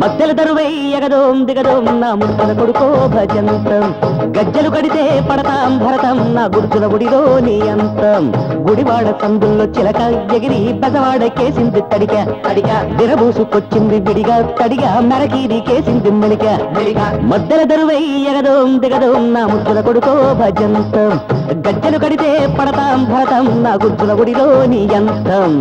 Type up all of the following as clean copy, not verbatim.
మధ్యల దరువై ఎగదోం దిగదోం నా ముక్కల కొడుకో భజంతం గజ్జలు కడితే పడతాం భరతం నా గుర్తుల గుడిలో నీ అంతం గుడివాడ సందుల్లో చిలక ఎగిరి బెజవాడ కేసింది తడిక తడిక దిరబూసుకొచ్చింది విడిగా తడిగా మెరకీది కేసింది మెలిక మధ్యల దరువై ఎగదోం దిగదోం నా ముక్కల కొడుకో భజంతం గజ్జలు కడితే పడతాం భరతం నా గుర్తుల గుడిలో నీ అంతం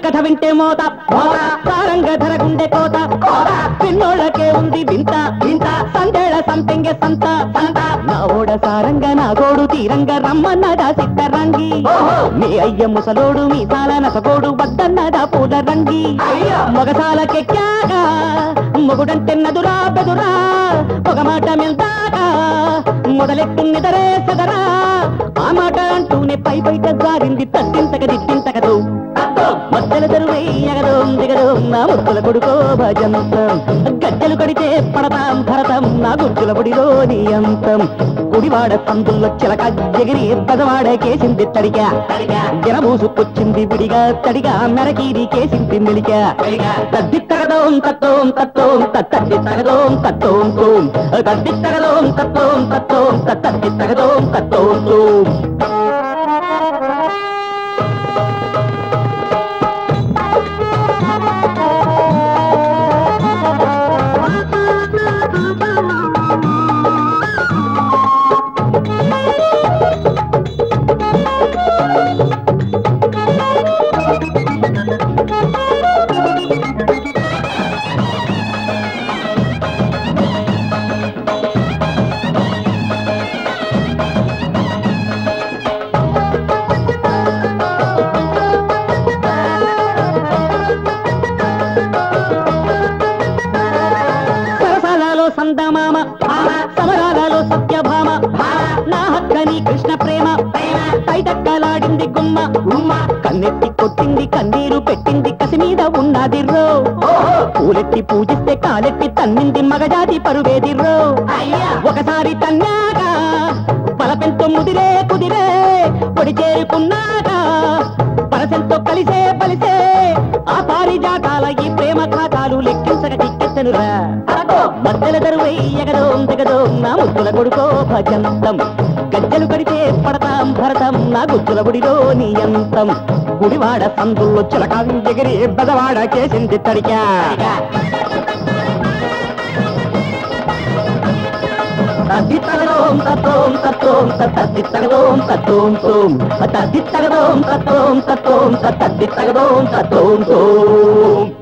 కథ వింటే మోత సారంగ ధరగుండే కోత పిన్నోళ్ళకే ఉంది వింత వింత సందేళ సంపెంగ సంత సంత నా ఓడ సారంగ నా గోడు తీరంగ రమ్మన్నదా సిట్టరంగి మీ అయ్య ముసలోడు మీ సాల నసగోడు వద్దన్నదా పూల రంగి మొగసాలకెక్కాక మొగుడంటే నదురా బెదురా ఒక మాట మెల్దాకా మొదలెట్టునిదరే సదరా ఆ మాట అంటూనే పై బయట జారింది తట్టింతక దిట్టింతకదు మధ్యల దరువై ఎగదోం దిగదోం నా ముక్కల కొడుకో భజంతం గజ్జలు కడితే పడతాం భరతం నా గుర్తుల గుడిలో నీ అంతం గుడివాడ సందుల్లో చిలక ఎగిరి బెజవాడ కేసింది తడిక గిరబూసుకొచ్చింది విడిగా తడిగా మెరకీది కేసింది మెలిక తద్ది తగదోం తత్తోం తత్తోం తత్తి తగదోం తత్తోం తోం తద్ది తగదోం తత్తోం తత్తోం తత్తి తగదోం తత్తోం తోం సందమామ సమరాలలో సత్యభామ నా హక్కని కృష్ణ ప్రేమ పైదక్కలాడింది గుమ్మ గుమ్మ కన్నెత్తి కొట్టింది కన్నీరు పెట్టింది కసి మీద ఉన్నది రో పూలెత్తి పూజిస్తే కాలెత్తి తన్నింది మగజాతి పరువేది రో ఒకసారి తన్నాక బలపెంతో ముదిరే కుదిరే పొడి చేరుకున్నాక పరసంతో కలిసే పలిసే ఆ పారిజాతాల ఈ ప్రేమ ఖాతాలు లెక్కించక దిక్కెత్తనురా మధ్యల దరువై ఎగదోం దిగదోం నా ముద్దుల కొడుకో భజంతం గజ్జలు కడితే పడతాం భరతం నా గుర్తుల గుడిలో నీ అంతం గుడివాడ సందుల్లో చిలక ఎగిరి బెజవాడ కేసింది తడిక తద్ది తగదోం తత్తోం తత్తోం తద్ది తగదోం తత్తోం తోం తద్ది తగదోం తత్తోం తత్తోం తద్ది తగదోం తత్తోం తోం